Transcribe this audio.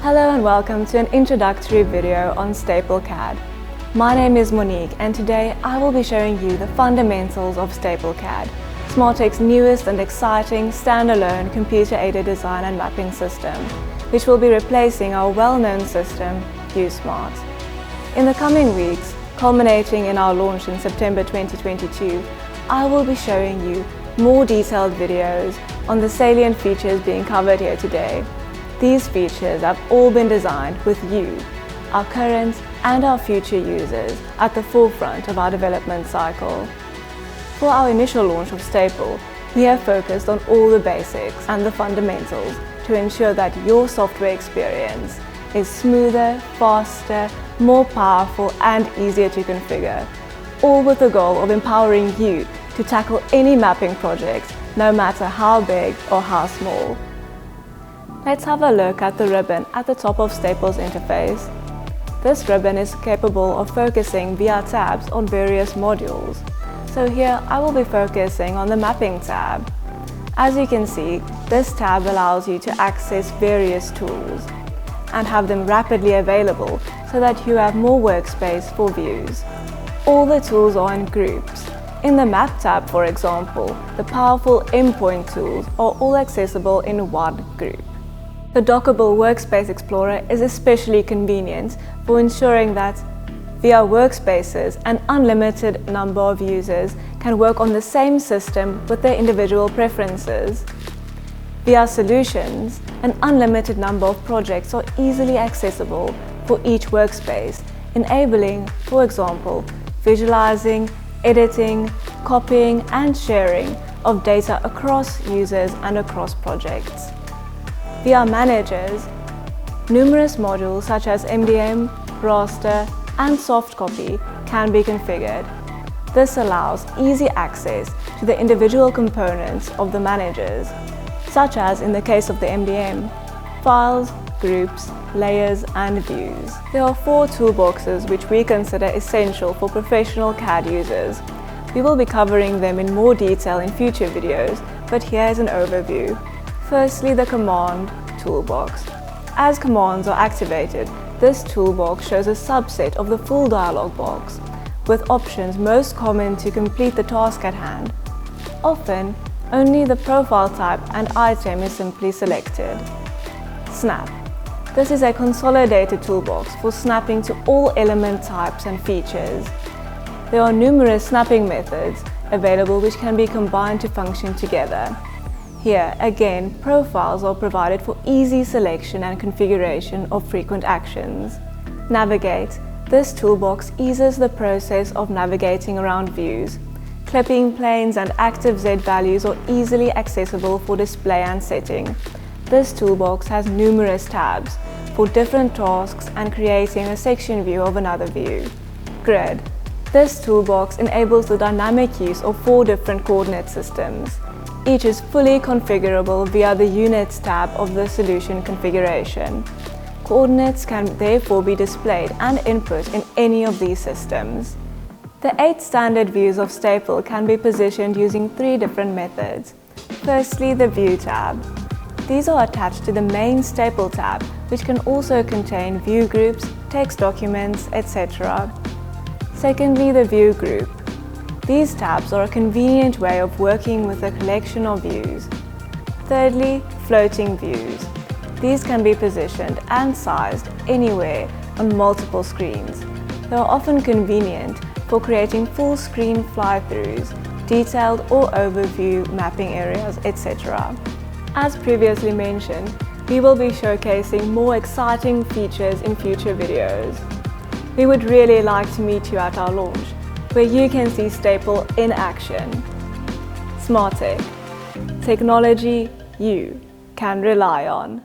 Hello and welcome to an introductory video on STAPIL CAD. My name is Monique and today I will be showing you the fundamentals of STAPIL CAD, SmartTech's newest and exciting standalone computer-aided design and mapping system, which will be replacing our well-known system, uSMART. In the coming weeks, culminating in our launch in September 2022, I will be showing you more detailed videos on the salient features being covered here today. These features have all been designed with you, our current and our future users, at the forefront of our development cycle. For our initial launch of STAPIL, we have focused on all the basics and the fundamentals to ensure that your software experience is smoother, faster, more powerful and easier to configure, all with the goal of empowering you to tackle any mapping projects, no matter how big or how small. Let's have a look at the ribbon at the top of STAPIL's interface. This ribbon is capable of focusing via tabs on various modules. So here I will be focusing on the Mapping tab. As you can see, this tab allows you to access various tools and have them rapidly available so that you have more workspace for views. All the tools are in groups. In the Map tab, for example, the powerful endpoint tools are all accessible in one group. The dockable Workspace Explorer is especially convenient for ensuring that via workspaces, an unlimited number of users can work on the same system with their individual preferences. Via Solutions, an unlimited number of projects are easily accessible for each workspace, enabling, for example, visualizing, editing, copying and sharing of data across users and across projects. Via Managers, numerous modules such as MDM, raster and soft copy can be configured. This allows easy access to the individual components of the managers, such as in the case of the MDM, files, groups, layers and views. There are 4 toolboxes which we consider essential for professional CAD users. We will be covering them in more detail in future videos, but here is an overview. Firstly, the Command Toolbox. As commands are activated, this toolbox shows a subset of the full dialog box, with options most common to complete the task at hand. Often, only the profile type and item is simply selected. Snap. This is a consolidated toolbox for snapping to all element types and features. There are numerous snapping methods available which can be combined to function together. Here, again, profiles are provided for easy selection and configuration of frequent actions. Navigate. This toolbox eases the process of navigating around views. Clipping planes and active Z values are easily accessible for display and setting. This toolbox has numerous tabs for different tasks and creating a section view of another view. Grid. This toolbox enables the dynamic use of 4 different coordinate systems. Each is fully configurable via the Units tab of the solution configuration. Coordinates can therefore be displayed and input in any of these systems. The 8 standard views of STAPIL can be positioned using 3 different methods. Firstly, the View tab. These are attached to the main STAPIL tab, which can also contain view groups, text documents, etc. Secondly, the View group. These tabs are a convenient way of working with a collection of views. Thirdly, floating views. These can be positioned and sized anywhere on multiple screens. They are often convenient for creating full screen fly-throughs, detailed or overview mapping areas, etc. As previously mentioned, we will be showcasing more exciting features in future videos. We would really like to meet you at our launch, where you can see STAPIL in action. SmartTech. Technology you can rely on.